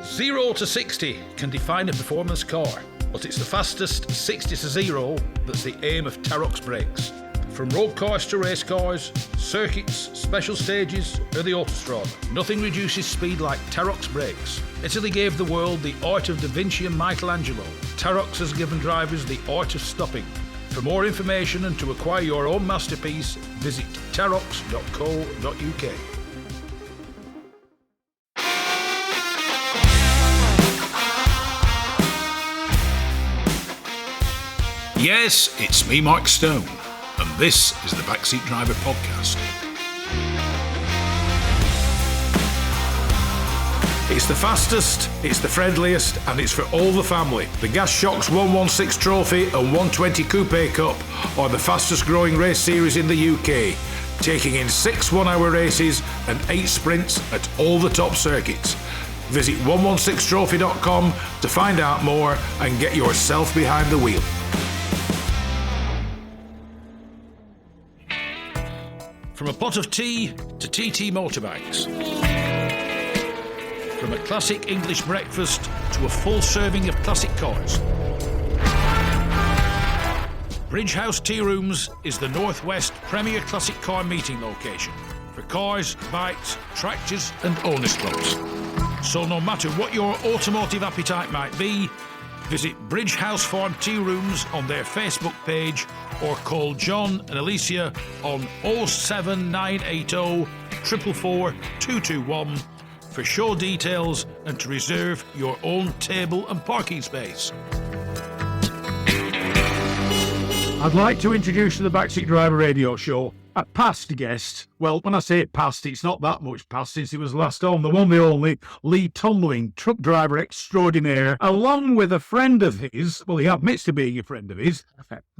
0 to 60 can define a performance car, but it's the fastest 60 to 0 that's the aim of Tarok's brakes. From road cars to race cars, circuits, special stages, or the autostrada, nothing reduces speed like Tarok's brakes. Italy gave the world the art of Da Vinci and Michelangelo. Tarok's has given drivers the art of stopping. For more information and to acquire your own masterpiece, visit taroks.co.uk. Yes, it's me, Mike Stone, and this is the Backseat Driver Podcast. It's the fastest, it's the friendliest, and it's for all the family. The Gas Shocks 116 Trophy and 120 Coupe Cup are the fastest growing race series in the UK, taking in 6 one-hour races and 8 sprints at all the top circuits. Visit 116trophy.com to find out more and get yourself behind the wheel. From a pot of tea to TT motorbikes. From a classic English breakfast to a full serving of classic cars. Bridge House Tea Rooms is the Northwest premier classic car meeting location for cars, bikes, tractors and owners clubs. So no matter what your automotive appetite might be, visit Bridge House Farm Tea Rooms on their Facebook page or call John and Alicia on 07980 444 221 for show details and to reserve your own table and parking space. I'd like to introduce to the Backseat Driver Radio Show a past guest. Well, when I say past, it's not that much past since he was last on. The one, the only, Lee Tombling, truck driver extraordinaire, along with a friend of his, well, he admits to being a friend of his,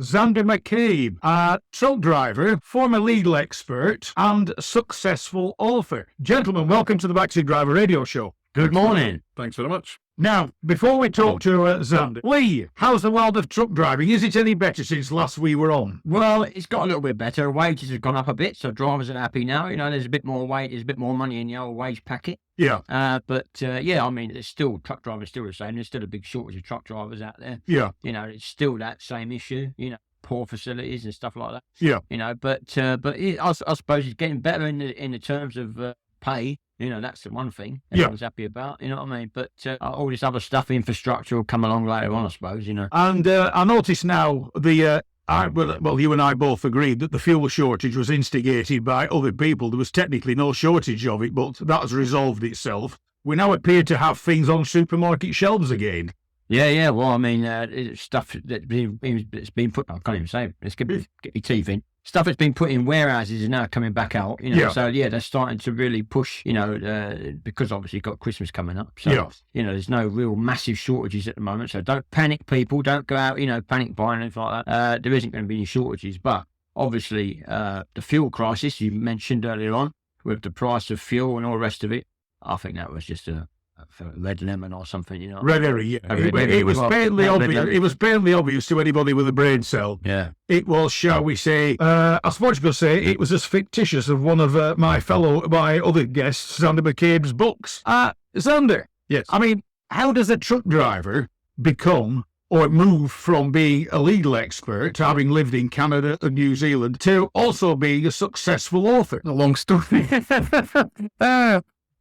Xander McCabe, a truck driver, former legal expert, and successful author. Gentlemen, welcome to the Backseat Driver Radio Show. Good morning. Thanks very much. Now, before we talk to Xander, Lee, how's the world of truck driving? Is it any better since last we were on? Well, it's got a little bit better. Wages have gone up a bit, so drivers are happy now. You know, there's a bit more weight, there's a bit more money in the old wage packet. Yeah. But I mean, there's still, truck drivers still the same. There's still a big shortage of truck drivers out there. Yeah. You know, it's still that same issue, you know, poor facilities and stuff like that. Yeah. You know, I suppose it's getting better in the terms of pay. You know, that's the one thing everyone's happy about, you know what I mean? But all this other stuff, infrastructure, will come along later on, I suppose, you know. And I notice now you and I both agreed that the fuel shortage was instigated by other people. There was technically no shortage of it, but that has resolved itself. We now appear to have things on supermarket shelves again. Yeah. Well, I mean, it's stuff that's been put. I can't even say it. Let's get my teeth in. Stuff that's been put in warehouses is now coming back out. You know, so they're starting to really push. You know, because obviously you've got Christmas coming up. So you know, there's no real massive shortages at the moment. So don't panic, people. Don't go out. You know, panic buying and anything like that. There isn't going to be any shortages, but obviously the fuel crisis you mentioned earlier on, with the price of fuel and all the rest of it, I think that was just a red lemon or something, you know. Red herring, yeah. It was painfully obvious. It was painfully obvious to anybody with a brain cell. Yeah. It was, shall we say, I suppose you could say it was as fictitious as one of my other guests, Xander McCabe's books. Xander. Yes. I mean, how does a truck driver become or move from being a legal expert, having lived in Canada and New Zealand, to also being a successful author? A long story.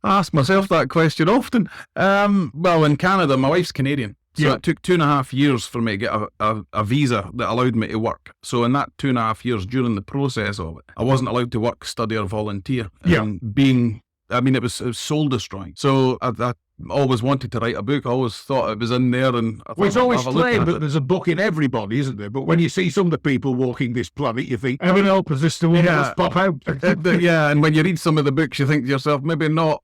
I ask myself that question often. Well, in Canada, my wife's Canadian. So it took 2.5 years for me to get a visa that allowed me to work. So in that 2.5 years, during the process of it, I wasn't allowed to work, study or volunteer. It was soul destroying. So I always wanted to write a book. I always thought it was in there. And it's always claimed that there's a book in everybody, isn't there? But when you see some of the people walking this planet, you think, heaven help us, this the one that's pop out. And when you read some of the books, you think to yourself, maybe not.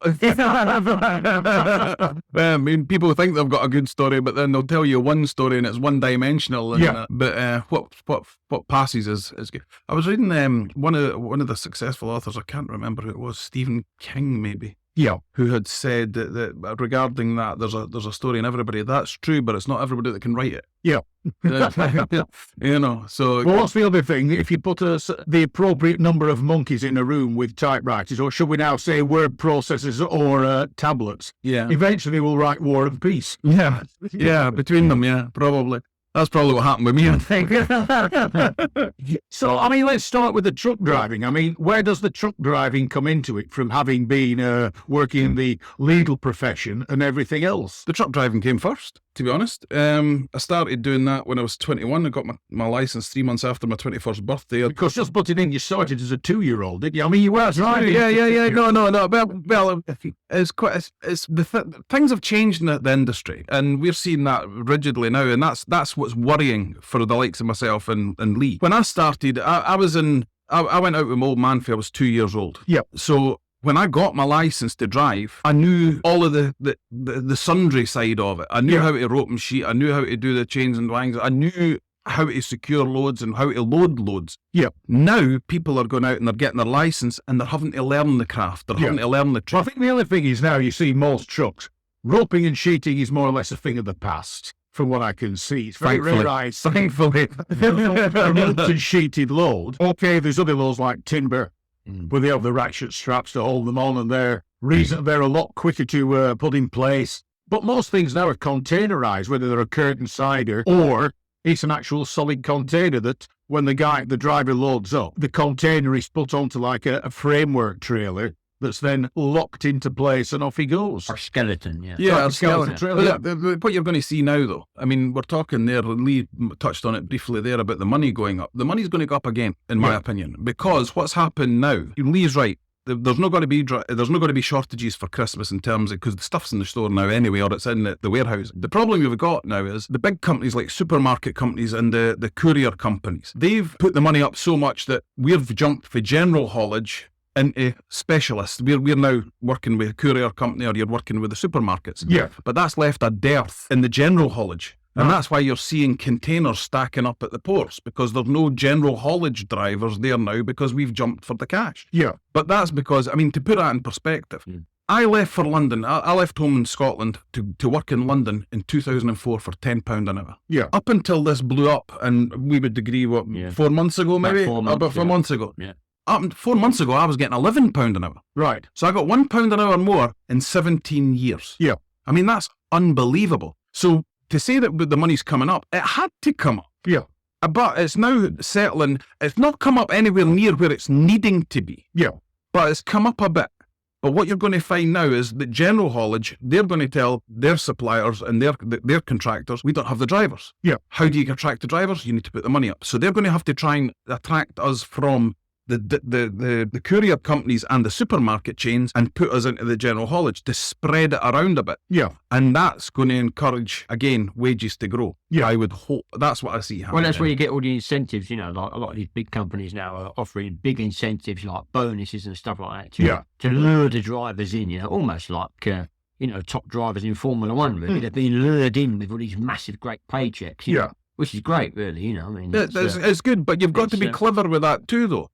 I mean, people think they've got a good story, but then they'll tell you one story and it's one-dimensional. And, but what passes is good. I was reading one of the successful authors, I can't remember who it was, Stephen King maybe. who had said that regarding that, there's a story in everybody. That's true, but it's not everybody that can write it. Yeah. So... Well, what's the other thing? If you put the appropriate number of monkeys in a room with typewriters, or should we now say word processors or tablets, eventually we'll write War and Peace. Yeah, between them, probably. That's probably what happened with me, I think. So, I mean, let's start with the truck driving. I mean, where does the truck driving come into it from having been working in the legal profession and everything else? The truck driving came first, to be honest. I started doing that when I was 21. I got my license 3 months after my 21st birthday. Because just putting in, you started as a 2-year-old, didn't you? I mean, you were driving. Yeah. No. Well, things have changed in the industry, and we're seeing that rigidly now, and that's what's worrying for the likes of myself and Lee. When I started, I went out with my old man when I was 2 years old. Yeah. So when I got my license to drive, I knew all of the sundry side of it. I knew how to rope and sheet. I knew how to do the chains and wangs. I knew how to secure loads and how to load loads. Yeah. Now people are going out and they're getting their license and they're having to learn the craft. They're having to learn the trick. Well, I think the other thing is now you see most trucks, roping and sheeting is more or less a thing of the past. From what I can see, it's very rare. Thankfully. Roped and sheeted load. Okay, there's other loads like timber, where they have the ratchet straps to hold them on, and they're a lot quicker to put in place. But most things now are containerized, whether they're a curtain sider or it's an actual solid container that when the driver loads up, the container is put onto like a framework trailer that's then locked into place and off he goes. Or skeleton, Yeah, a skeleton trailer. What you're going to see now, though, I mean, we're talking there, Lee touched on it briefly there about the money going up. The money's going to go up again, in my opinion, because what's happened now, Lee's right, there's not going to be shortages for Christmas in terms of, because the stuff's in the store now anyway, or it's in the warehouse. The problem we've got now is the big companies like supermarket companies and the courier companies, they've put the money up so much that we've jumped for general haulage into specialists. We're now working with a courier company, or you're working with the supermarkets. Yeah. But that's left a dearth in the general haulage. And that's why you're seeing containers stacking up at the ports, because there's no general haulage drivers there now because we've jumped for the cash. Yeah. But that's because, I mean, to put that in perspective, I left for London. I left home in Scotland to work in London in 2004 for £10 an hour. Yeah. Up until this blew up, and we would agree, 4 months ago, maybe? About 4 months ago. Yeah. 4 months ago, I was getting £11 an hour. Right. So I got £1 an hour more in 17 years. Yeah. I mean, that's unbelievable. So to say that the money's coming up, it had to come up. Yeah. But it's now settling. It's not come up anywhere near where it's needing to be. Yeah. But it's come up a bit. But what you're going to find now is that general haulage, they're going to tell their suppliers and their contractors, we don't have the drivers. Yeah. How do you attract the drivers? You need to put the money up. So they're going to have to try and attract us from the courier companies and the supermarket chains and put us into the general haulage to spread it around a bit. Yeah. And that's going to encourage, again, wages to grow. Yeah. I would hope. That's what I see happening. Well, that's where you get all the incentives, like a lot of these big companies now are offering big incentives like bonuses and stuff like that to lure the drivers in, almost like, top drivers in Formula One, really. They're being lured in with all these massive, great paychecks. You know, which is great, really, I mean... It's good, but you've got to be clever with that too, though.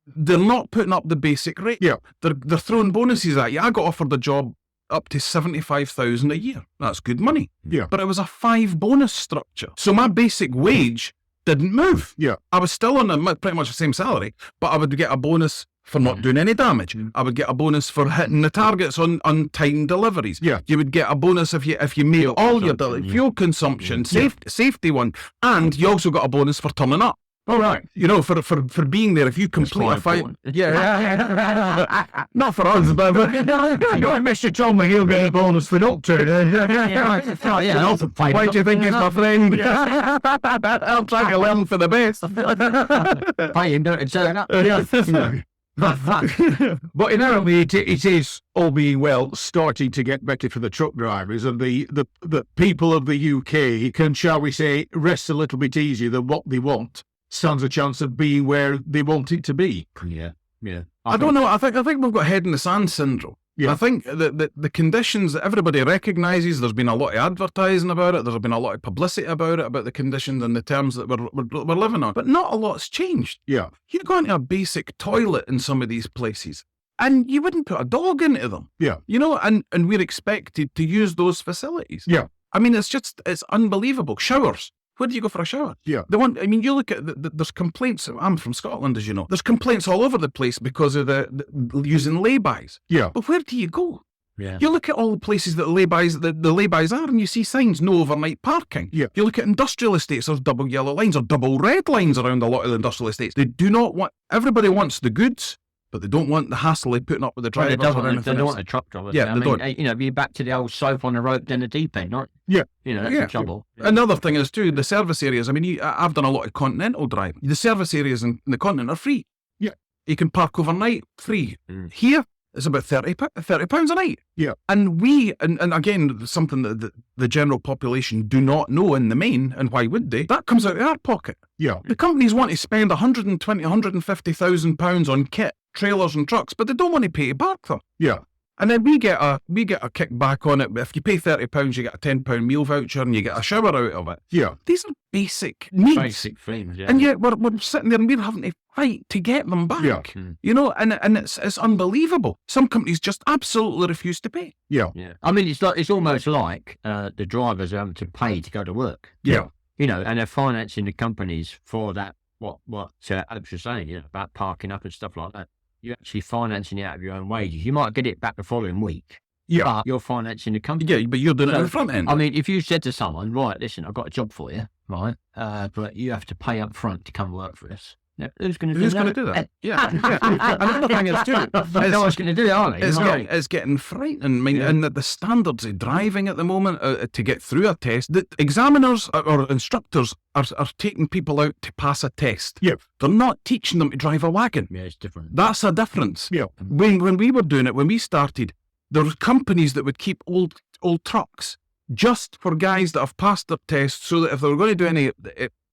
They're not putting up the basic rate. Yeah. They're throwing bonuses at you. I got offered a job up to $75,000 a year. That's good money. Yeah. But it was a 5 bonus structure. So my basic wage didn't move. Yeah. I was still on pretty much the same salary, but I would get a bonus for not doing any damage. I would get a bonus for hitting the targets on time deliveries. Yeah. You would get a bonus if you made all your fuel consumption, safety one, and you also got a bonus for turning up. All right. For being there, if you complete a fight. Not for us, but Mr. Tombling, he'll get a bonus for not turning. Why do you think he's my friend? I'm trying to learn for the best. Pay him, don't turn up. But inherently, it is, all being well, starting to get better for the truck drivers, and the people of the UK can, shall we say, rest a little bit easier than what they want. Stands a chance of being where they want it to be. Yeah. I don't know. I think we've got head in the sand syndrome. Yeah. I think that the conditions that everybody recognises, there's been a lot of advertising about it, there's been a lot of publicity about it, about the conditions and the terms that we're living on, but not a lot's changed. Yeah. You go into a basic toilet in some of these places, and you wouldn't put a dog into them. Yeah. You know, and we're expected to use those facilities. Yeah. I mean, it's unbelievable. Showers. Where do you go for a shower? Yeah. You look at, there's complaints. I'm from Scotland, as you know. There's complaints all over the place because of the using laybys. Yeah. But where do you go? Yeah. You look at all the places that the laybys are, and you see signs, no overnight parking. Yeah. You look at industrial estates, there's double yellow lines or double red lines around a lot of the industrial estates. They do not want, everybody wants the goods, but they don't want the hassle of putting up with the drivers. They don't want the truck drivers. Yeah, they don't. You know, you're back to the old soap on the rope, then the deep end, right? Yeah. You know, that's the trouble. Yeah. Another thing is too, the service areas. I mean, I've done a lot of continental driving. The service areas in the continent are free. Yeah. You can park overnight, free. Here, it's about £30 a night. Yeah. And and again, something that the general population do not know in the main, and why would they? That comes out of our pocket. Yeah. The companies want to spend £150,000 on kit, trailers and trucks, but they don't want to pay to park them. Yeah. And then we get a kickback on it. If you pay £30, you get a £10 meal voucher and you get a shower out of it. Yeah. These are basic needs. Basic things, yeah. And yet we're sitting there and we're having to fight to get them back. Yeah. You know, and it's unbelievable. Some companies just absolutely refuse to pay. Yeah. Yeah. I mean, it's almost like the drivers are having to pay to go to work. Yeah. You know, and they're financing the companies for that. What Alex was saying, you know, about parking up and stuff like that. You're actually financing it out of your own wages. You might get it back the following week. Yeah. But you're financing the company. Yeah, but you're doing it at the front end. I mean, if you said to someone, right, listen, I've got a job for you, right, but you have to pay up front to come work for us. Now, who's going to do that? Yeah. And another thing is too, no one's going to do it, are they? It's getting frightening. I mean, and the standards of driving at the moment to get through a test, the examiners or instructors are taking people out to pass a test. Yeah. They're not teaching them to drive a wagon. Yeah, it's different. That's a difference. Yeah. When we were doing it, when we started, there were companies that would keep old trucks just for guys that have passed their test, so that if they were going to do any,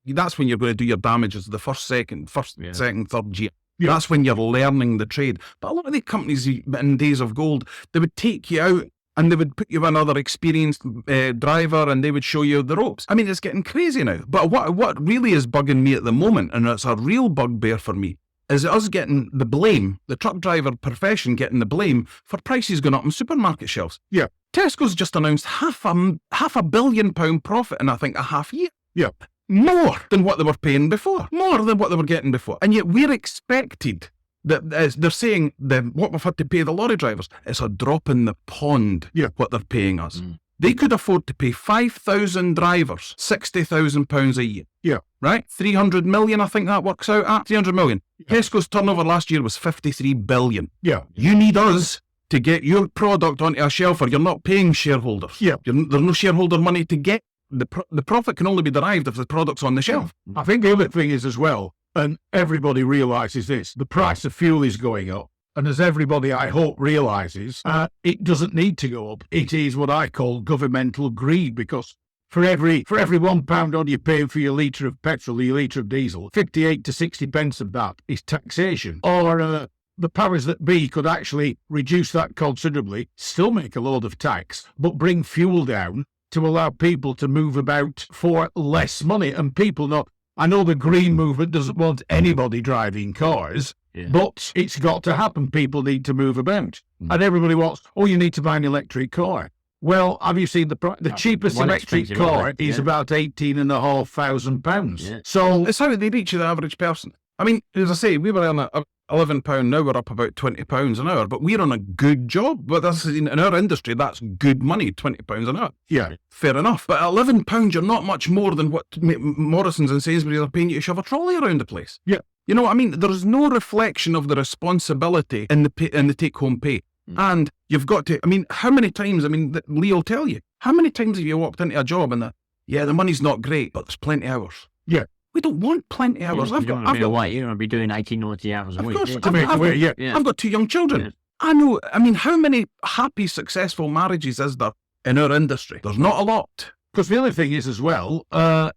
that's when you're going to do your damages, the second, third year. Yeah. That's when you're learning the trade. But a lot of the companies in days of gold, they would take you out and they would put you with another experienced driver and they would show you the ropes. I mean, it's getting crazy now. But what really is bugging me at the moment, and it's a real bugbear for me, is us getting the blame, the truck driver profession getting the blame for prices going up on supermarket shelves. Yeah. Tesco's just announced half a billion £1 profit in, I think, a half year. Yeah. More than what they were paying before. More than what they were getting before. And yet we're expected, that as they're saying, what we've had to pay the lorry drivers, it's a drop in the pond, what they're paying us. They could afford to pay 5,000 drivers £60,000 a year. Yeah. Right? 300 million, I think that works out at. 300 million. Yeah. Tesco's turnover last year was 53 billion. Yeah. You need us to get your product onto a shelf, or you're not paying shareholders. Yeah. There's no shareholder money to get. The profit can only be derived if the product's on the shelf. I think the other thing is as well, and everybody realises this, the price of fuel is going up. And as everybody, I hope, realises, it doesn't need to go up. It is what I call governmental greed, because for every £1 odd you're paying for your litre of petrol, your litre of diesel, 58 to 60 pence of that is taxation. Or the powers that be could actually reduce that considerably, still make a load of tax, but bring fuel down to allow people to move about for less money. And people not, I know the green movement doesn't want anybody driving cars, but it's got to happen. People need to move about. And everybody wants, you need to buy an electric car. Well, have you seen the cheapest electric car is about £18,500. Yeah. So it's how they reach the average person. I mean, as I say, we were on £11 now, we're up about £20 an hour, but we're on a good job. But that's in our industry, that's good money, £20 an hour. Yeah. Fair enough. But at £11, you're not much more than what Morrison's and Sainsbury's are paying you to shove a trolley around the place. Yeah. You know what I mean? There's no reflection of the responsibility in the take-home pay. And you've got to, I mean, how many times, Lee will tell you, how many times have you walked into a job and the money's not great, but there's plenty of hours? Yeah. We don't want plenty of hours. You don't want to be away. You don't want to be doing 80, 90 hours a week. Of course. I've got 2 young children. Yeah. I know. I mean, how many happy, successful marriages is there in our industry? There's not a lot. Because the other thing is as well,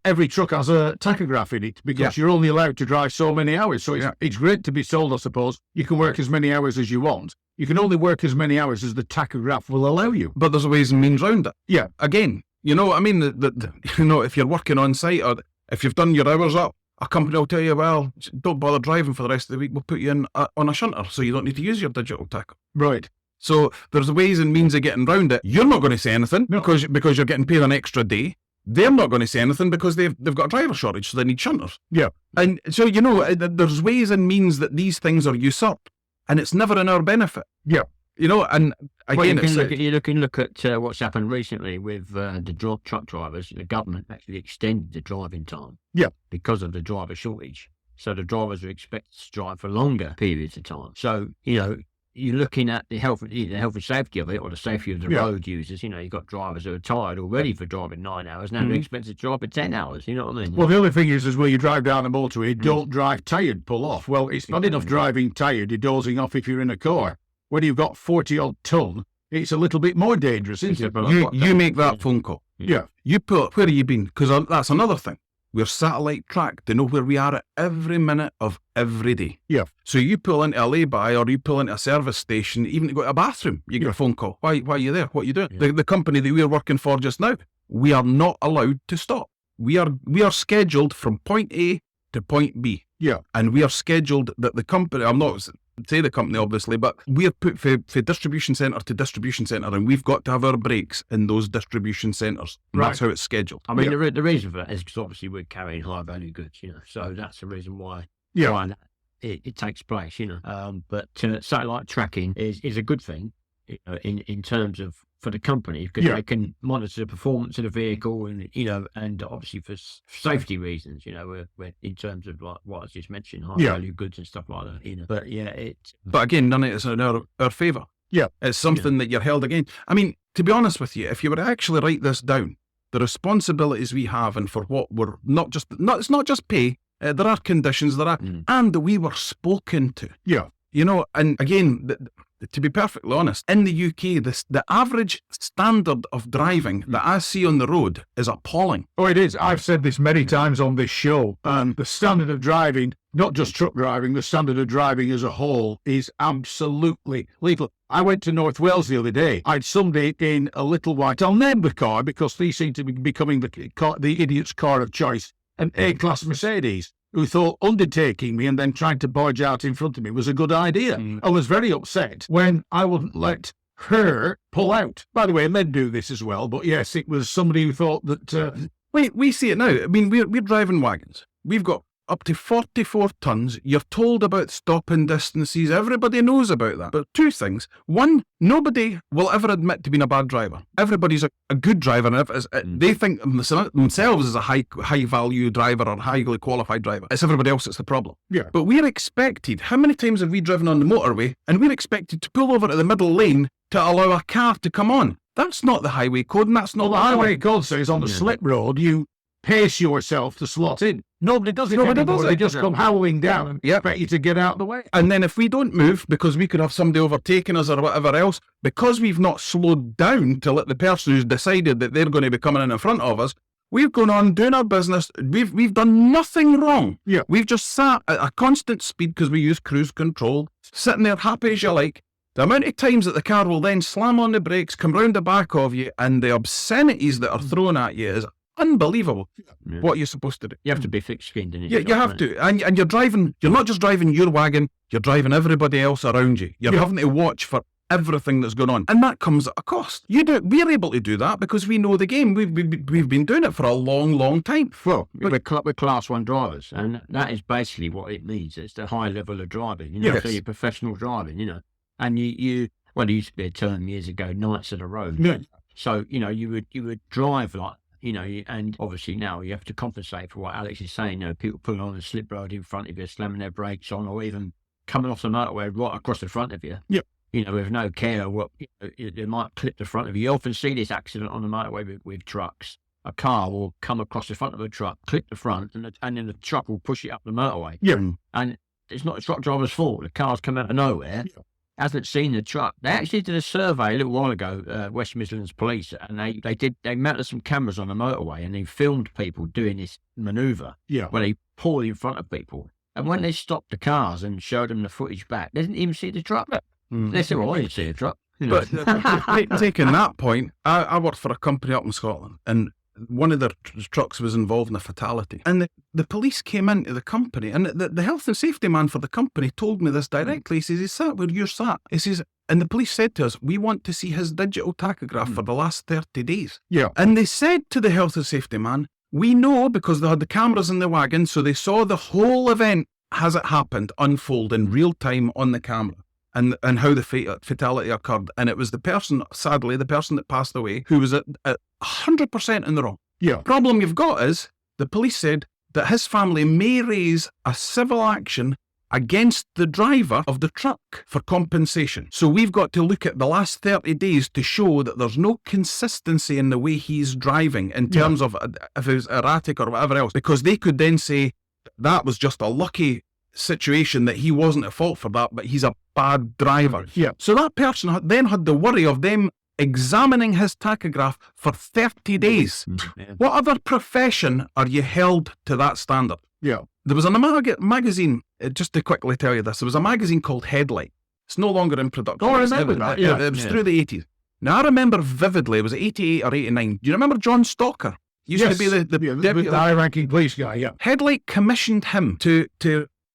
every truck has a tachograph in it, because you're only allowed to drive so many hours. So it's great to be sold, I suppose. You can work as many hours as you want. You can only work as many hours as the tachograph will allow you. But there's ways and means around it. Yeah. Again, you know what I mean? If you're working on site, or if you've done your hours up, a company will tell you, well, don't bother driving for the rest of the week. We'll put you in on a shunter so you don't need to use your digital tacho. Right. So there's ways and means of getting around it. You're not going to say anything because you're getting paid an extra day. They're not going to say anything because they've got a driver shortage, so they need shunters. Yeah. And so, there's ways and means that these things are usurped, and it's never in our benefit. Yeah. And again, you can look at what's happened recently with the truck drivers. The government actually extended the driving time. Yeah. Because of the driver shortage. So the drivers are expected to drive for longer periods of time. So, you're looking at the health and safety of it, or the safety of the road users. You've got drivers who are tired already for driving 9 hours. Now they're expected to drive for 10 hours. You know what I mean? Well, the other thing is where you drive down the motorway, don't drive tired, pull off. Well, it's not enough driving tired, you're dozing off if you're in a car. When you've got 40-odd ton, it's a little bit more dangerous, isn't it? You make that phone call. Yeah. You put, where have you been? Because that's another thing. We're satellite tracked. They know where we are at every minute of every day. Yeah. So you pull into a lay-by or you pull into a service station, even to go to a bathroom, you get a phone call. Why are you there? What are you doing? Yeah. The company that we're working for just now, we are not allowed to stop. We are scheduled from point A to point B. Yeah. And we are scheduled that the company, I'm not say the company obviously, but we are put for distribution centre to distribution centre, and we've got to have our breaks in those distribution centres. Right. That's how it's scheduled. I mean, the reason for that is because obviously we're carrying high value goods, so that's the reason why it takes place, But satellite tracking is a good thing in terms of for the company, because they can monitor the performance of the vehicle and obviously for safety reasons, we're in terms of like what I just mentioned, high value goods and stuff like that, But again, none of it is in our favour. Yeah. It's something that you're held against. I mean, to be honest with you, if you were to actually write this down, the responsibilities we have and for what we're it's not just pay, there are conditions, and that we were spoken to. Yeah. And again, to be perfectly honest, in the UK, the average standard of driving that I see on the road is appalling. Oh, it is. I've said this many times on this show. The standard of driving, not just truck driving, the standard of driving as a whole is absolutely lethal. I went to North Wales the other day. I had somebody in a little white, I'll name the car because these seem to be becoming the idiot's car of choice, an A-Class Mercedes, who thought undertaking me and then trying to barge out in front of me was a good idea. I was very upset when I wouldn't let her pull out. By the way, men do this as well, but yes, it was somebody who thought that... We see it now. I mean, we're driving wagons. We've got up to 44 tons. You're told about stopping distances. Everybody knows about that. But two things. One, nobody will ever admit to being a bad driver. Everybody's a good driver. And they think themselves as a high value driver or highly qualified driver. It's everybody else that's the problem. Yeah. But we're expected, how many times have we driven on the motorway and we're expected to pull over to the middle lane to allow a car to come on? That's not the highway code, and that's not the highway code says on the slip road, you pace yourself to slot in. Nobody does it anymore. They just come howling down and expect you to get out of the way. And then if we don't move, because we could have somebody overtaking us or whatever else, because we've not slowed down to let the person who's decided that they're going to be coming in front of us, we've gone on doing our business. We've done nothing wrong. Yeah. We've just sat at a constant speed because we use cruise control, sitting there happy as you like. The amount of times that the car will then slam on the brakes, come round the back of you, and the obscenities that are thrown at you is unbelievable. Yeah. What you're supposed to do. You have to be thick-skinned. Yeah, you have to. And you're driving, you're not just driving your wagon, you're driving everybody else around you. You're having to watch for everything that's going on. And that comes at a cost. We're able to do that because we know the game. We've been doing it for a long, long time. Well, we're Class 1 drivers, and that is basically what it means. It's the high level of driving, so you're professional driving, And you there used to be a term years ago, knights of the road. Yeah. So, you would drive like, and obviously now you have to compensate for what Alex is saying. People pulling on a slip road in front of you, slamming their brakes on, or even coming off the motorway right across the front of you. Yep. With no care what they might clip the front of you. You often see this accident on the motorway with trucks. A car will come across the front of a truck, clip the front, and then the truck will push it up the motorway. Yeah. And it's not the truck driver's fault. The car's come out of nowhere. Yeah. Hasn't seen the truck. They actually did a survey a little while ago, West Midlands Police, and they mounted some cameras on the motorway and they filmed people doing this manoeuvre where they pull in front of people. And when they stopped the cars and showed them the footage back, they didn't even see the truck. They said, well, I didn't see the truck. But taking that point, I worked for a company up in Scotland, and one of their trucks was involved in a fatality. And the police came into the company, and the health and safety man for the company told me this directly. He says, he sat where you're sat. He says, and the police said to us, we want to see his digital tachograph for the last 30 days. Yeah. And they said to the health and safety man, we know because they had the cameras in the wagon, so they saw the whole event as it happened unfold in real time on the camera. And how the fatality occurred. And it was the person, sadly, the person that passed away, who was at 100% in the wrong. Yeah. Problem you've got is, the police said that his family may raise a civil action against the driver of the truck for compensation. So we've got to look at the last 30 days to show that there's no consistency in the way he's driving in terms of if it was erratic or whatever else, because they could then say that was just a lucky situation that he wasn't at fault for that, but he's a bad driver. Yeah. So that person then had the worry of them examining his tachograph for 30 days. Yeah. What other profession are you held to that standard? Yeah. There was a magazine, just to quickly tell you this, there was a magazine called Headlight. It's no longer in production. Oh, I remember that, yeah. It was through the 80s. Now, I remember vividly, it was 88 or 89. Do you remember John Stalker? Used to be the deputy. The high-ranking police guy, yeah. Headlight commissioned him to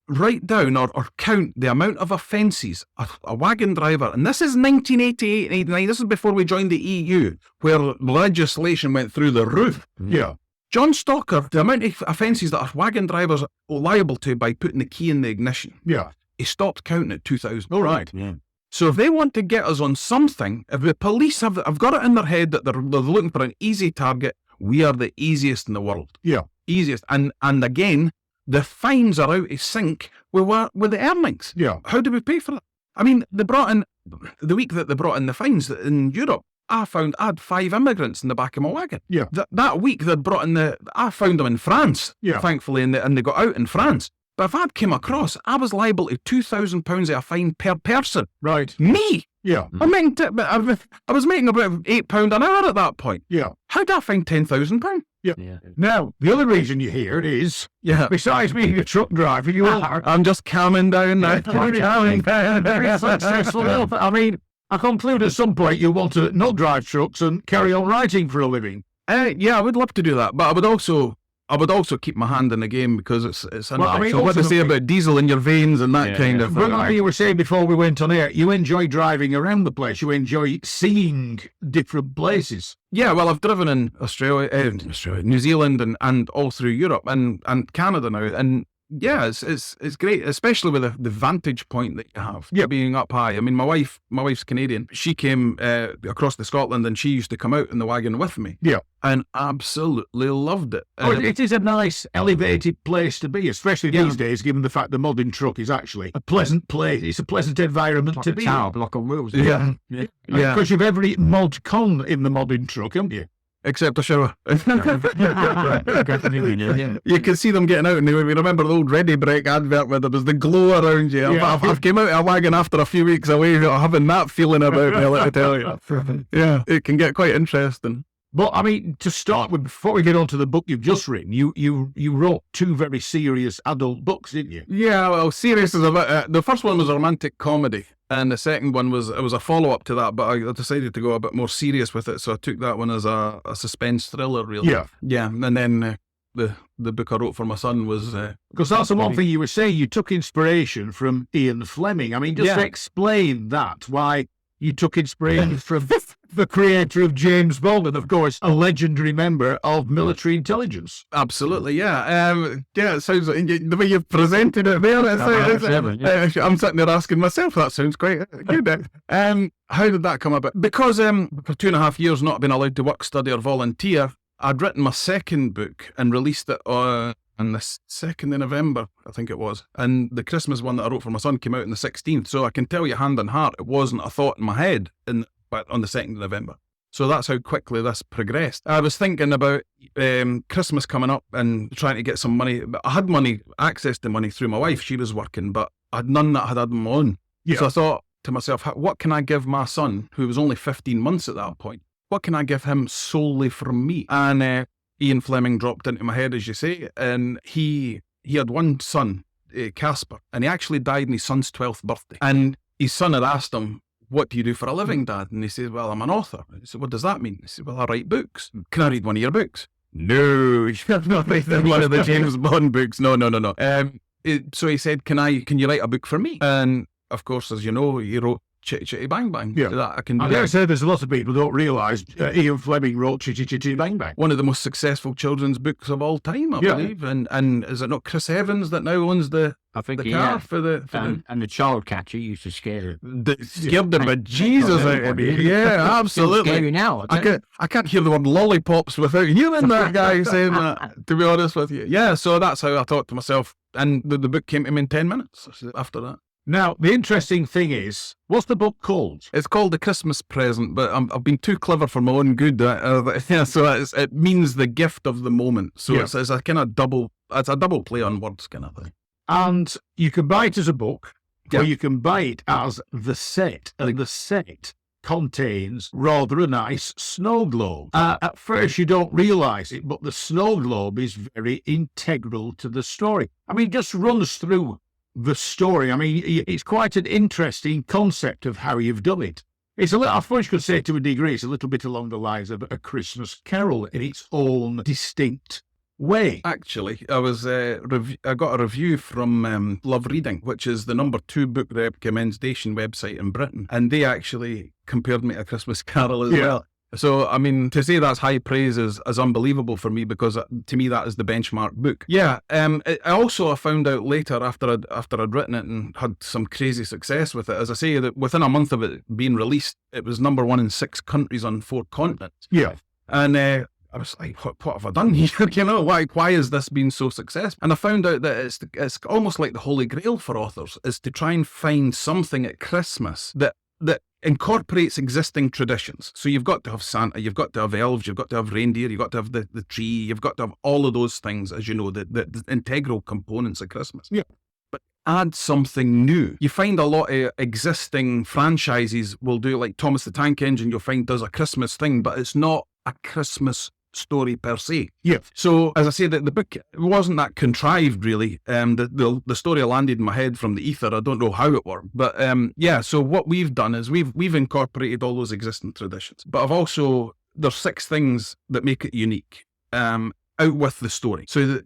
write down or count the amount of offences a wagon driver, and this is 1988 and 89, this is before we joined the EU, where legislation went through the roof. Yeah. John Stalker, the amount of offences that our wagon drivers are liable to by putting the key in the ignition, Yeah. he stopped counting at 2,000. All right. Yeah. So if they want to get us on something, if the police have got it in their head that they're looking for an easy target, we are the easiest in the world. Yeah. Easiest. And again, the fines are out of sync with the earnings. Yeah. How do we pay for that? I mean, they brought in, the week that they brought in the fines in Europe, I had 5 immigrants in the back of my wagon. Yeah. That week they brought in I found them in France, Yeah. thankfully, and they got out in France. But if I'd came across, I was liable to £2,000 of a fine per person. Right. Me! Yeah. I was making about £8 an hour at that point. Yeah. How did I find £10,000? Yeah. Yeah. Now, the other reason you're here is, Yeah. besides being a truck driver, you are I'm just calming down now. very successful. I mean, I conclude at some point you want to not drive trucks and carry on writing for a living. Yeah, I would love to do that, but I would also keep my hand in the game because it's Well, I mean, so what they say ultimately- about diesel in your veins and that Yeah, kind yeah. of. But like you were saying before we went on air, you enjoy driving around the place. You enjoy seeing different places. Yeah, well, I've driven in Australia, New Zealand, and all through Europe and Canada now, and yeah, it's great, especially with the vantage point that you have. Yeah. Being up high. I mean, my wife's Canadian. She came across to Scotland, and she used to come out in the wagon with me. Yeah. And absolutely loved it. Oh, it is a nice, elevated place to be, especially these days, given the fact the modern truck is actually a pleasant place. It's a pleasant environment to be in. Tower block on wheels. Yeah. Yeah. Yeah. Because you've every mod con in the modern truck, haven't you? Except a shower. Yeah. You can see them getting out, and you remember the old Ready Brake advert where there was the glow around you. Yeah. I've came out of a wagon after a few weeks away having that feeling about me, let me tell you. Yeah, it can get quite interesting. But I mean, to start with, before we get on to the book you've just written, you wrote 2 very serious adult books, didn't you? Yeah, well, serious is about the first one was a romantic comedy, and the second one was a follow up to that. But I decided to go a bit more serious with it, so I took that one as a suspense thriller, really. Yeah. Yeah, and then the book I wrote for my son was. Because that's the one thing you were saying. You took inspiration from Ian Fleming. I mean, just Yeah. explain that, why you took inspiration from the creator of James Bond and, of course, a legendary member of military intelligence. Absolutely, yeah. Yeah, it sounds like the way you've presented it there. I'm sitting there asking myself, that sounds quite good. How did that come about? Because for 2.5 years not being allowed to work, study or volunteer, I'd written my second book and released it on the 2nd of November, I think it was. And the Christmas one that I wrote for my son came out on the 16th. So I can tell you hand on heart, it wasn't a thought in my head but on the 2nd of November. So that's how quickly this progressed. I was thinking about Christmas coming up and trying to get some money. I had access to money through my wife. She was working, but I had none that I had my own. Yeah. So I thought to myself, what can I give my son, who was only 15 months at that point? What can I give him solely from me? And Ian Fleming dropped into my head, as you say, and he had one son, Casper, and he actually died on his son's 12th birthday. And his son had asked him, what do you do for a living, Dad? And he says, well, I'm an author. I said, what does that mean? He said, well, I write books. Can I read one of your books? No, you're not writing one of the James Bond books. No. So he said, can you write a book for me? And of course, as you know, he wrote Chitty Chitty Bang Bang. Yeah. So that I can do I that. dare say there's a lot of people who don't realise Ian Fleming wrote Chitty Chitty Bang Bang. One of the most successful children's books of all time, I believe. And is it not Chris Evans that now owns the car for the and the child catcher used to scare scared the bejesus out of me. Yeah, absolutely. Scary now. I can't hear the word lollipops without hearing that guy saying that, to be honest with you. Yeah, so that's how I thought to myself. And the book came to me in 10 minutes after that. Now, the interesting thing is, what's the book called? It's called The Christmas Present, but I've been too clever for my own good. So it means the gift of the moment. So it's a kind of double play on words kind of thing. And you can buy it as a book, or you can buy it as the set. And the set contains rather a nice snow globe. At first, you don't realise it, but the snow globe is very integral to the story. I mean, it just runs through the story. I mean, it's quite an interesting concept of how you've done it. It's a little, I suppose you could say to a degree, it's a little bit along the lines of A Christmas Carol in its own distinct way. Actually, I got a review from Love Reading, which is the number 2 book recommendation website in Britain, and they actually compared me to A Christmas Carol as well. So, I mean, to say that's high praise is unbelievable for me, because to me that is the benchmark book. Yeah, I found out later after I'd written it and had some crazy success with it, as I say, that within a month of it being released, it was number 1 in 6 countries on 4 continents. Yeah. And I was like, what have I done here? You know, why has this been so successful? And I found out that it's almost like the holy grail for authors, is to try and find something at Christmas that incorporates existing traditions. So you've got to have Santa, you've got to have elves, you've got to have reindeer, you've got to have the tree, you've got to have all of those things, as you know, the integral components of Christmas. Yeah. But add something new. You find a lot of existing franchises will do, like Thomas the Tank Engine, you'll find does a Christmas thing, but it's not a Christmas story per se. Yeah. So as I say, the book wasn't that contrived really. The story landed in my head from the ether. I don't know how it worked, but so what we've done is we've incorporated all those existing traditions, but there's 6 things that make it unique out with the story. So that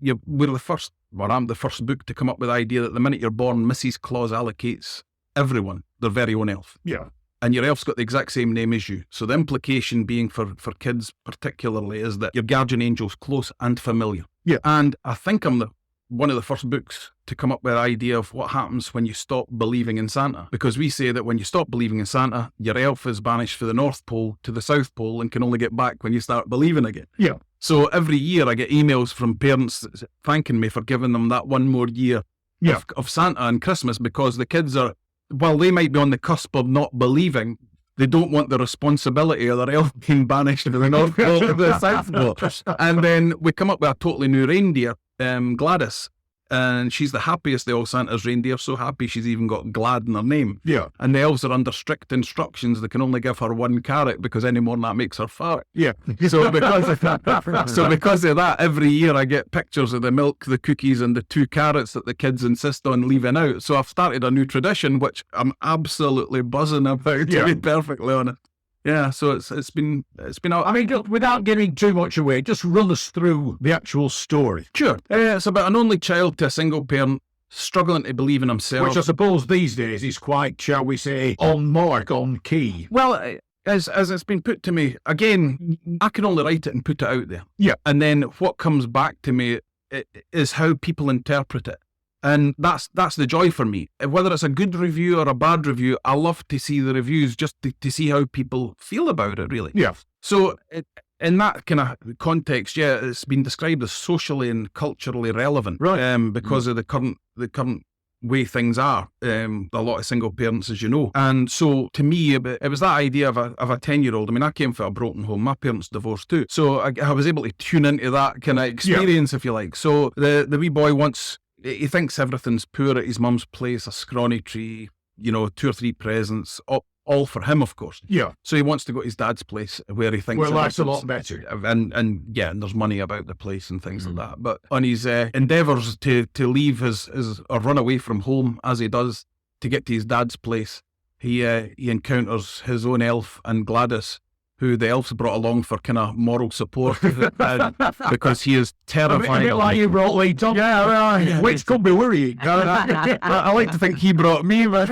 I'm the first book to come up with the idea that the minute you're born, Mrs. Claus allocates everyone their very own elf. Yeah. And your elf's got the exact same name as you. So the implication being for kids particularly is that your guardian angel's close and familiar. Yeah. And I think I'm one of the first books to come up with the idea of what happens when you stop believing in Santa. Because we say that when you stop believing in Santa, your elf is banished from the North Pole to the South Pole and can only get back when you start believing again. Yeah. So every year I get emails from parents thanking me for giving them that one more year of Santa and Christmas, because the kids are, while they might be on the cusp of not believing, they don't want the responsibility of their elf being banished to the North Pole to the South Pole. And then we come up with a totally new reindeer, Gladys, and she's the happiest of all Santa's reindeer, so happy she's even got Glad in her name. Yeah. And the elves are under strict instructions. They can only give her 1 carrot because any more than that makes her fart. Yeah. So because of that, every year I get pictures of the milk, the cookies, and the 2 carrots that the kids insist on leaving out. So I've started a new tradition, which I'm absolutely buzzing about, to be perfectly honest. Yeah, so it's been. I mean, without giving too much away, just run us through the actual story. Sure. It's about an only child to a single parent struggling to believe in himself. Which I suppose these days is quite, shall we say, on mark, on key. Well, as it's been put to me, again, I can only write it and put it out there. Yeah. And then what comes back to me is how people interpret it. And that's the joy for me. Whether it's a good review or a bad review, I love to see the reviews just to see how people feel about it, really. Yeah. So in that kind of context, it's been described as socially and culturally relevant, right? Because of the current way things are. A lot of single parents, as you know. And so to me, it was that idea of a 10-year-old. I mean, I came from a broken home. My parents divorced too. So I was able to tune into that kind of experience, if you like. So the wee boy he thinks everything's poor at his mum's place, a scrawny tree, 2 or 3 presents, all for him, of course. Yeah. So he wants to go to his dad's place where he thinks... Where life's a lot better. And there's money about the place and things like that. But on his endeavours to leave or run away from home, as he does, to get to his dad's place, he encounters his own elf and Gladys, who the elf's brought along for kind of moral support because he is terrified. A bit like you brought Lee Tombling. Yeah, well, which could be worrying. I like to think he brought me, but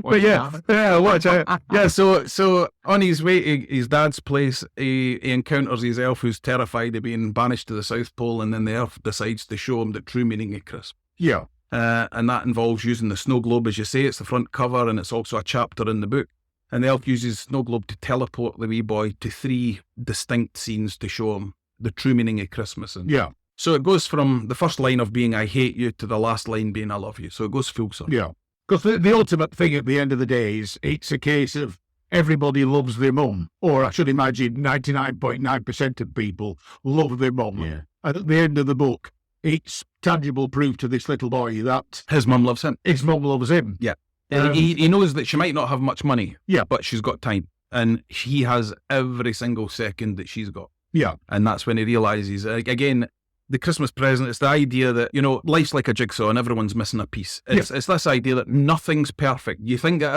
watch out. Yeah, so on his way to his dad's place, he encounters his elf who's terrified of being banished to the South Pole, and then the elf decides to show him the true meaning of Christmas. Yeah. And that involves using the snow globe, as you say. It's the front cover, and it's also a chapter in the book. And the elf uses snow globe to teleport the wee boy to 3 distinct scenes to show him the true meaning of Christmas. And yeah. So it goes from the first line of being "I hate you" to the last line being "I love you." So it goes full circle. Yeah. Because the ultimate thing at the end of the day is it's a case of everybody loves their mum, or I should imagine 99.9% of people love their mum. Yeah. And at the end of the book, it's tangible proof to this little boy that his mum loves him. His mum loves him. Yeah. He knows that she might not have much money, yeah, but she's got time, and he has every single second that she's got. Yeah. And that's when he realises, again, the Christmas present, it's the idea that, life's like a jigsaw and everyone's missing a piece. It's this idea that nothing's perfect. You think that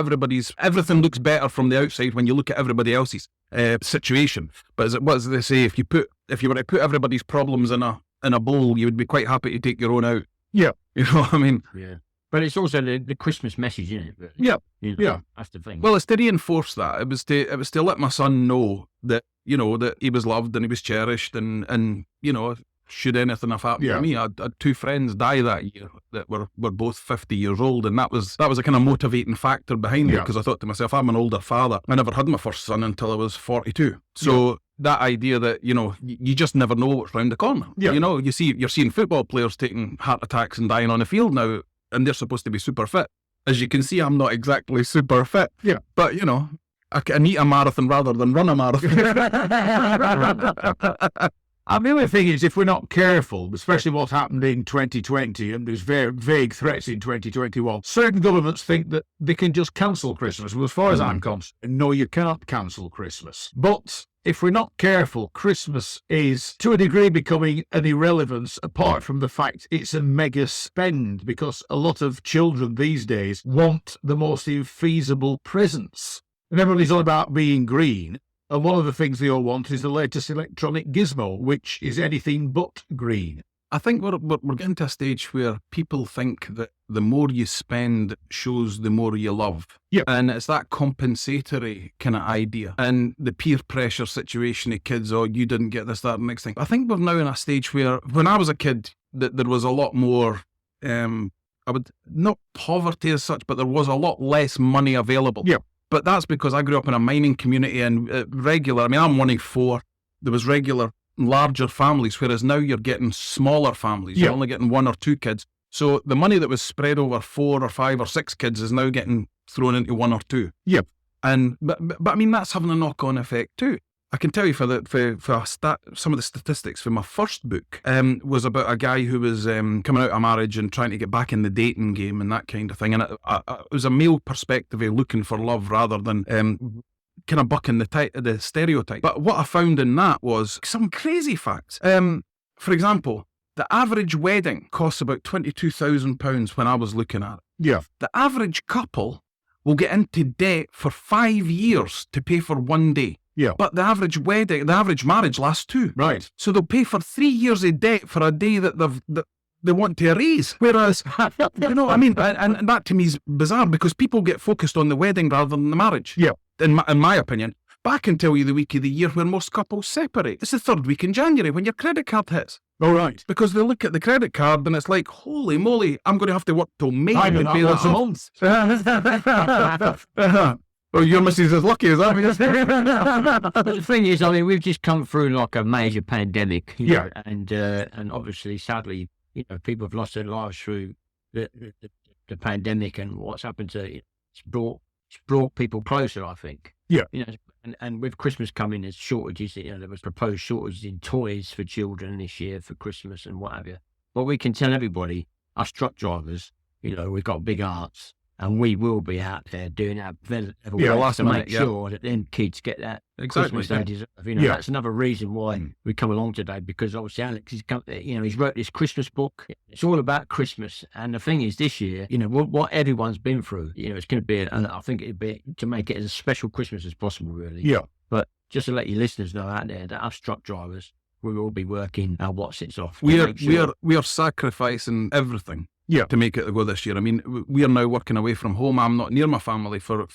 everything looks better from the outside when you look at everybody else's situation. But what does they say? If you were to put everybody's problems in a bowl, you would be quite happy to take your own out. Yeah. You know what I mean? Yeah. But it's also the Christmas message, isn't it? Yeah. Yeah. That's the thing. Well, it's to reinforce that. It was to let my son know that, that he was loved and he was cherished, and should anything have happened to me, I had 2 friends die that year that were both 50 years old, and that was a kind of motivating factor behind it, because I thought to myself, I'm an older father. I never had my first son until I was 42. So that idea that, you just never know what's round the corner. Yeah. You're seeing football players taking heart attacks and dying on the field now, and they're supposed to be super fit. As you can see, I'm not exactly super fit. Yeah. But, I can eat a marathon rather than run a marathon. And the other thing is, if we're not careful, especially what's happened in 2020, and there's very vague threats in 2021, certain governments think that they can just cancel Christmas. Well, as far as I'm concerned, no, you can't cancel Christmas. But if we're not careful, Christmas is, to a degree, becoming an irrelevance, apart from the fact it's a mega spend, because a lot of children these days want the most infeasible presents. And everybody's all about being green. And one of the things they all want is the latest electronic gizmo, which is anything but green. I think we're getting to a stage where people think that the more you spend shows the more you love. Yeah. And it's that compensatory kind of idea. And the peer pressure situation of kids, you didn't get this, that, and next thing. I think we're now in a stage where, when I was a kid, that there was a lot more, not poverty as such, but there was a lot less money available. Yeah. But that's because I grew up in a mining community, and I'm one of 4. There was regular, larger families, whereas now you're getting smaller families. You're only getting 1 or 2 kids. So the money that was spread over 4 or 5 or 6 kids is now getting thrown into 1 or 2. Yeah. And but that's having a knock-on effect too. I can tell you some of the statistics for my first book was about a guy who was coming out of marriage and trying to get back in the dating game and that kind of thing. And it was a male perspective of looking for love rather than kind of bucking the stereotype. But what I found in that was some crazy facts. For example, the average wedding costs about £22,000 when I was looking at it. Yeah. The average couple will get into debt for 5 years to pay for 1 day. Yeah. But the average marriage lasts 2. Right. So they'll pay for 3 years of debt for a day that they want to erase. Whereas, and that to me is bizarre, because people get focused on the wedding rather than the marriage. Yeah. In my opinion. But I can tell you the week of the year where most couples separate. It's the 3rd week in January when your credit card hits. Oh, right. Because they look at the credit card and it's like, holy moly, I'm going to have to work till May to pay that once a month. Well, your missus is lucky, is that? But the thing is, we've just come through like a major pandemic, and obviously, sadly, people have lost their lives through the pandemic, and what's happened to it. It's brought people closer, I think. Yeah. And with Christmas coming, there's shortages. There was proposed shortages in toys for children this year for Christmas and what have you. But we can tell everybody, us truck drivers, we've got big hearts. And we will be out there doing our very level Yeah, best last to minute, make yeah. sure that them kids get that Exactly, Christmas they yeah. deserve. You know, Yeah. that's another reason why we come along today, because obviously Alex has come, you know, he's wrote this Christmas book. It's all about Christmas. And the thing is, this year, you know, what everyone's been through, you know, it's going to be, and I think it'd be to make it as a special Christmas as possible, really. Yeah. But just to let your listeners know out there that us truck drivers, we will be working our whatsits off. to We make sure- are sacrificing everything. Yeah. To make it go this year. I mean, we are now working away from home. I'm not near my family for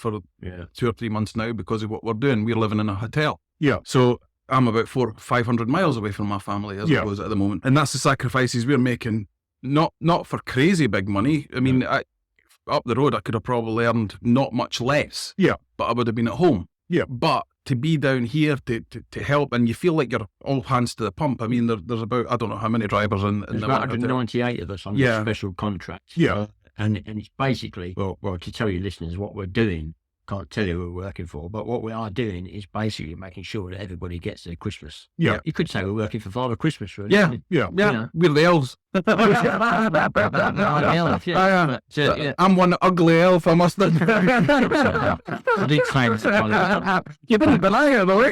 Yeah. 2 or 3 months now because of what we're doing. We're living in a hotel. Yeah. So I'm about 400-500 miles away from my family as Yeah. it goes at the moment. And that's the sacrifices we're making, not for crazy big money. I mean, up the road, I could have probably earned not much less. Yeah. But I would have been at home. Yeah. But to be down here to help, and you feel like you're all hands to the pump. I mean, there's about, I don't know how many drivers in There's the about hotel. 198 of us on Yeah. this special contract. Yeah. And it's basically, well, to tell you listeners what we're doing, can't tell you who we're working for, but what we are doing is basically making sure that everybody gets their Christmas. Yeah. You could say we're working for Father Christmas, really. Yeah. Yeah. Yeah, know. we're the elves. Yeah. So, yeah. I'm one ugly elf, I must admit. I did claim to You didn't deny it, though.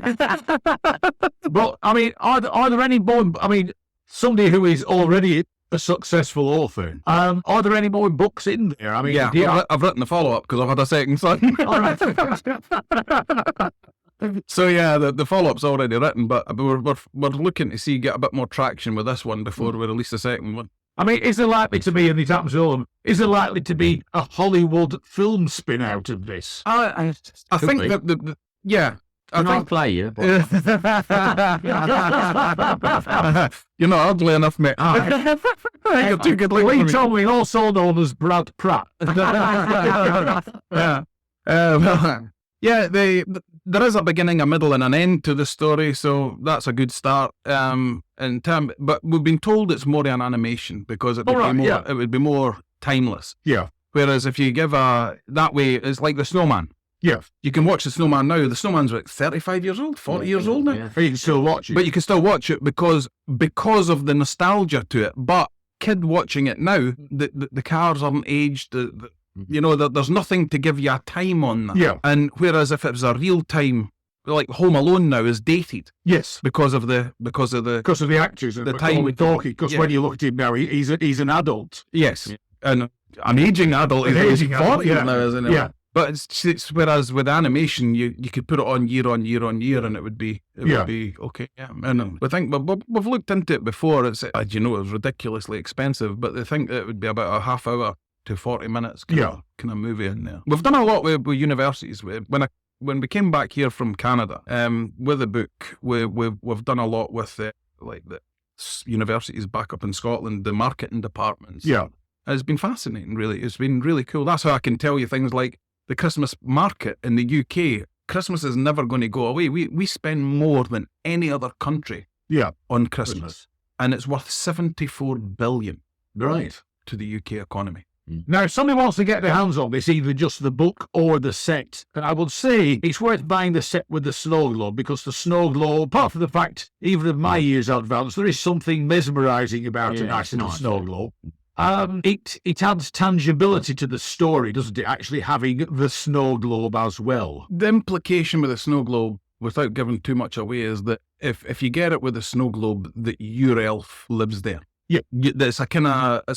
But I mean, are there any more? I mean, somebody who is already a successful author. Are there any more books in there? I mean, Yeah, do you- I've written the follow-up because I've had a second son. all right. So yeah, the follow-up's already written, but we're looking to get a bit more traction with this one before we release the second one. I mean, is there likely to be, and it happens all of them, is there likely to be a Hollywood film spin out of this? I think be. that yeah. I Can I think play you? But you're not ugly enough, mate. You're too good looking Lee for me. Tombling, also known as Brad Pratt. Yeah. Yeah, there is a beginning, a middle, and an end to the story, so that's a good start. But we've been told it's more an animation because it would be more timeless. Yeah. Whereas if you give that way, it's like the Snowman. Yeah. You can watch the Snowman now. The Snowman's like 35 years old, 40 years old now. Yeah. You can still watch it. But you can still watch it because of the nostalgia to it. But kid watching it now, the cars aren't aged. There's nothing to give you a time on that. Yeah. And whereas if it was a real time, like Home Alone now is dated Yes. because of the Because of the actors and The the time- time we're talking. Because Yeah. when you look at him now, he's an adult. yes, Yeah. and an aging adult. An He's aging adult, 40 yeah. now, isn't it? Yeah. But it's whereas with animation, you could put it on year on year on year, and it would be okay. Yeah, and we think we've looked into it before. It's it was ridiculously expensive, but they think it would be about a half hour to 40 minutes kind of movie in there. We've done a lot with universities. When we came back here from Canada, with the book, we've done a lot with the universities back up in Scotland, the marketing departments. Yeah. It's been fascinating, really. It's been really cool. That's how I can tell you things like the Christmas market in the UK. Christmas is never going to go away. We spend more than any other country Yeah. on Christmas, and it's worth 74 billion Right. to the UK economy. Now, if somebody wants to get their hands on this, either just the book or the set, I would say it's worth buying the set with the snow globe, because the snow globe, apart from the fact, even of my years advance, there is something mesmerising about a nice little snow globe. It adds tangibility to the story, doesn't it? Actually having the snow globe as well. The implication with the snow globe, without giving too much away, is that if you get it with the snow globe, that your elf lives there. Yeah. It's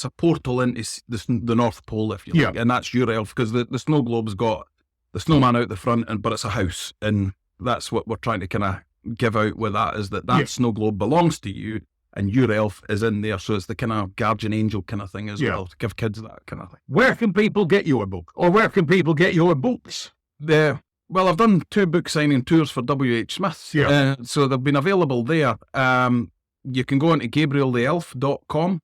a portal into the North Pole, if you like, and that's your elf, because the snow globe's got the snowman out the front, but it's a house, and that's what we're trying to kind of give out with that, is that snow globe belongs to you, and your elf is in there, so it's the kind of guardian angel kind of thing as well, to give kids that kind of thing. Where can people get your book? Or where can people get your books? Well, I've done 2 book signing tours for W.H. Smith, so they've been available there. You can go into GabrielTheElf.com,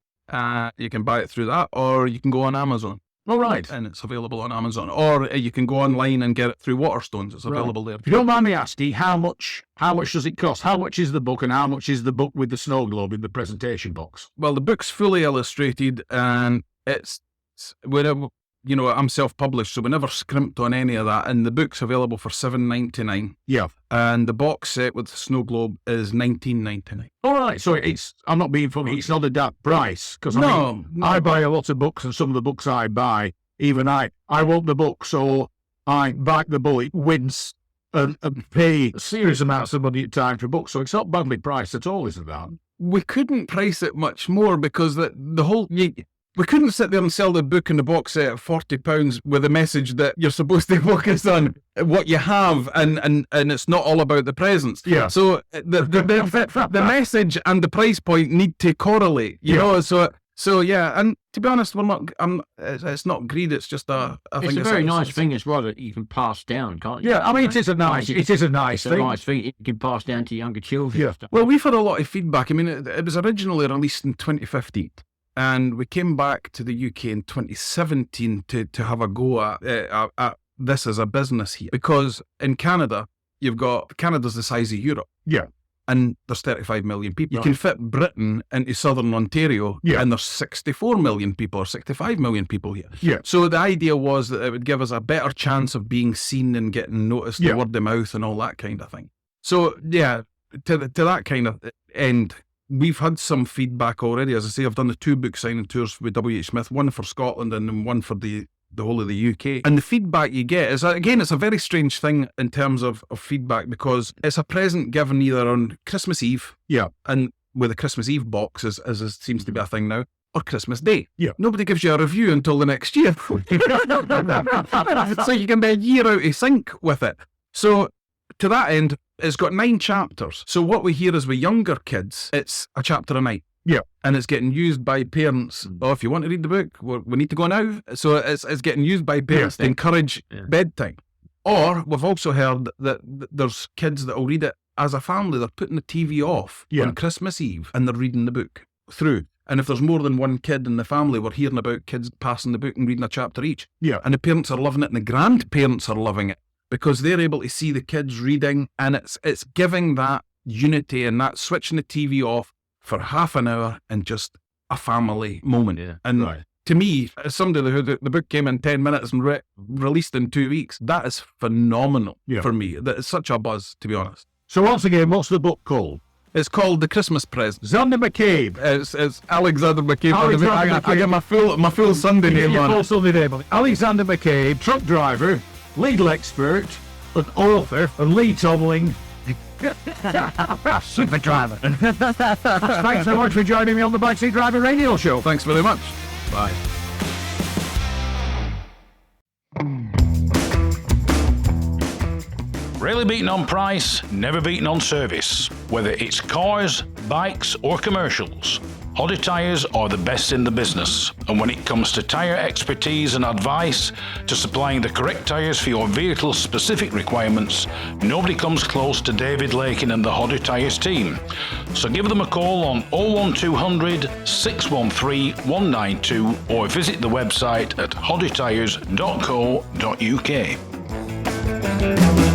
you can buy it through that, or you can go on Amazon. All right. And it's available on Amazon, or you can go online and get it through Waterstones. It's available there. If you don't mind me asking, how much does it cost? How much is the book, and how much is the book with the snow globe in the presentation box? Well, the book's fully illustrated, and I'm self-published, so we never scrimped on any of that. And the book's available for $7.99. Yeah. And the box set with the snow globe is $19.99. All right. So I'm not being funny. It's not a dark price, because No. I buy a lot of books, and some of the books I buy even I want the book, so I bite the bullet, wince, and pay serious amounts of money at time for books. So it's not badly priced at all, isn't that? We couldn't price it much more because we couldn't sit there and sell the book and the box set at £40 with a message that you're supposed to focus on what you have and it's not all about the presents. Yeah. So the message and the price point need to correlate, you know. So yeah, and to be honest, it's not greed. It's just it's a very nice thing as well that you can pass down, can't you? Yeah, I mean, it is a nice thing. It's a nice thing you can pass down to younger children. Yeah. Well, we've had a lot of feedback. I mean, it was originally released in 2015. And we came back to the UK in 2017 to have a go at this as a business here. Because in Canada, Canada's the size of Europe. Yeah. And there's 35 million people. Right. You can fit Britain into southern Ontario, and there's 64 million people or 65 million people here. Yeah. So the idea was that it would give us a better chance of being seen and getting noticed, word of mouth and all that kind of thing. So, yeah, to that kind of end, we've had some feedback already. As I say, I've done the 2 book signing tours with W.H. Smith, one for Scotland and then one for the whole of the UK. And the feedback you get is, again, it's a very strange thing in terms of feedback because it's a present given either on Christmas Eve, and with the Christmas Eve box, as it seems to be a thing now, or Christmas Day. Yeah. Nobody gives you a review until the next year. So you can be a year out of sync with it. So to that end, it's got 9 chapters. So what we hear is with younger kids, it's a chapter a night. Yeah. And it's getting used by parents. Oh, if you want to read the book, we need to go now. So it's getting used by parents to encourage bedtime. Or we've also heard that there's kids that will read it as a family. They're putting the TV off on Christmas Eve and they're reading the book through. And if there's more than one kid in the family, we're hearing about kids passing the book and reading a chapter each. Yeah. And the parents are loving it and the grandparents are loving it because they're able to see the kids reading, and it's giving that unity and that switching the TV off for half an hour and just a family moment. Yeah. And to me, as somebody who the book came in 10 minutes and released in 2 weeks, that is phenomenal for me. That is such a buzz, to be honest. So once again, what's the book called? It's called The Christmas Present. Xander McCabe. It's Alexander McCabe. Alexander McCabe. I get my full Sunday name on it. Full Sunday name. Alexander McCabe, truck driver, legal expert, an author, and Lee Tombling, super driver. Thanks so much for joining me on the Backseat Driver Radio Show. Thanks very much. Bye. Rarely beaten on price, never beaten on service. Whether it's cars, bikes, or commercials, Hodder Tyres are the best in the business. And when it comes to tyre expertise and advice to supplying the correct tyres for your vehicle's specific requirements, nobody comes close to David Lakin and the Hodder Tyres team. So give them a call on 01200 613 192 or visit the website at hoddertyres.co.uk.